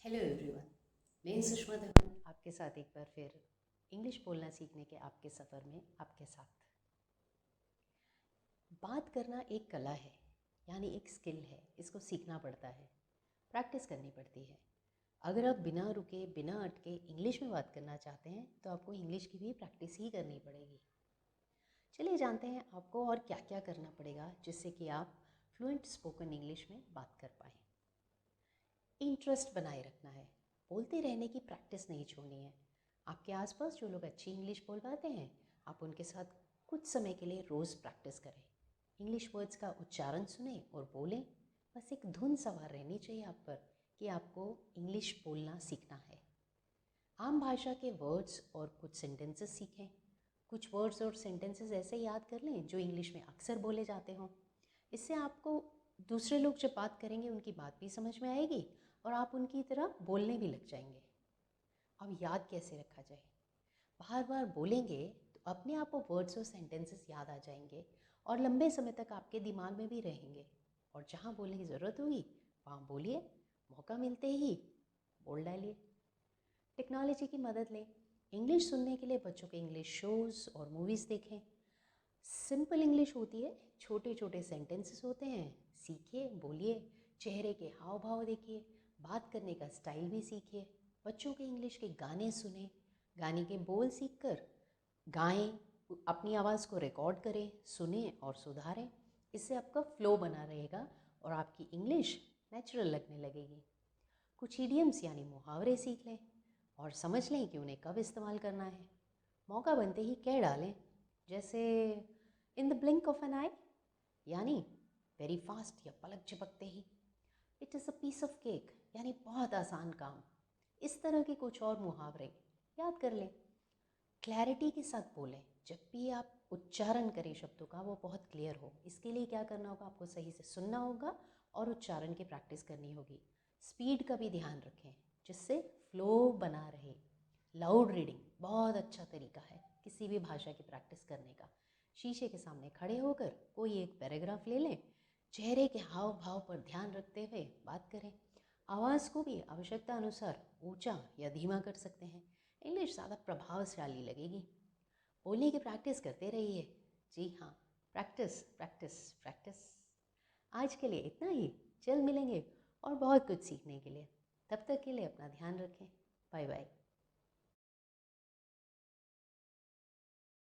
Hello everyone, मैं सुषमा धवन आपके साथ एक बार फिर इंग्लिश बोलना सीखने के आपके सफ़र में आपके साथ। बात करना एक कला है, यानी एक स्किल है। इसको सीखना पड़ता है, प्रैक्टिस करनी पड़ती है। अगर आप बिना रुके बिना अटके इंग्लिश में बात करना चाहते हैं तो आपको इंग्लिश की भी प्रैक्टिस ही करनी पड़ेगी। चलिए जानते हैं आपको और क्या क्या करना पड़ेगा जिससे कि आप फ्लुएंट स्पोकन इंग्लिश में बात कर पाएँ। इंटरेस्ट बनाए रखना है, बोलते रहने की प्रैक्टिस नहीं छोड़नी है। आपके आसपास जो लोग अच्छी इंग्लिश बोल पाते हैं, आप उनके साथ कुछ समय के लिए रोज़ प्रैक्टिस करें। इंग्लिश वर्ड्स का उच्चारण सुने और बोलें। बस एक धुन सवार रहनी चाहिए आप पर कि आपको इंग्लिश बोलना सीखना है। आम भाषा के वर्ड्स और कुछ सेंटेंसेस सीखें। कुछ वर्ड्स और सेंटेंसेस ऐसे याद कर लें जो इंग्लिश में अक्सर बोले जाते हों। इससे आपको दूसरे लोग जब बात करेंगे उनकी बात भी समझ में आएगी और आप उनकी तरह बोलने भी लग जाएंगे। अब याद कैसे रखा जाए? बार बार बोलेंगे तो अपने आप वो वर्ड्स और सेंटेंसेस याद आ जाएंगे और लंबे समय तक आपके दिमाग में भी रहेंगे। और जहाँ बोलने की ज़रूरत होगी वहाँ बोलिए, मौका मिलते ही बोल डालिए। टेक्नोलॉजी की मदद लें। इंग्लिश सुनने के लिए बच्चों के इंग्लिश शोज़ और मूवीज़ देखें। सिंपल इंग्लिश होती है, छोटे छोटे सेंटेंसेस होते हैं। सीखिए, बोलिए, चेहरे के हाव भाव देखिए, बात करने का स्टाइल भी सीखिए। बच्चों के इंग्लिश के गाने सुने, गाने के बोल सीखकर गाएं, अपनी आवाज़ को रिकॉर्ड करें, सुने और सुधारें। इससे आपका फ्लो बना रहेगा और आपकी इंग्लिश नेचुरल लगने लगेगी। कुछ इडियम्स यानी मुहावरे सीख लें और समझ लें कि उन्हें कब इस्तेमाल करना है। मौका बनते ही कह डालें, जैसे in the blink of an eye, यानी वेरी फास्ट या पलक झपकते ही। It is a piece of cake, यानी बहुत आसान काम। इस तरह के कुछ और मुहावरे याद कर लें। क्लैरिटी के साथ बोलें। जब भी आप उच्चारण करें शब्दों का, वो बहुत क्लियर हो। इसके लिए क्या करना होगा? आपको सही से सुनना होगा और उच्चारण की प्रैक्टिस करनी होगी। स्पीड का भी ध्यान रखें जिससे फ्लो बना रहे। लाउड रीडिंग बहुत अच्छा तरीका है किसी भी भाषा की प्रैक्टिस करने का। शीशे के सामने खड़े होकर कोई एक पैराग्राफ ले लें, चेहरे के हाव भाव पर ध्यान रखते हुए बात करें। आवाज़ को भी आवश्यकता अनुसार ऊंचा या धीमा कर सकते हैं। इंग्लिश ज़्यादा प्रभावशाली लगेगी। बोलने की प्रैक्टिस करते रहिए। जी हाँ, प्रैक्टिस प्रैक्टिस प्रैक्टिस। आज के लिए इतना ही। जल्द मिलेंगे और बहुत कुछ सीखने के लिए। तब तक के लिए अपना ध्यान रखें। Bye bye.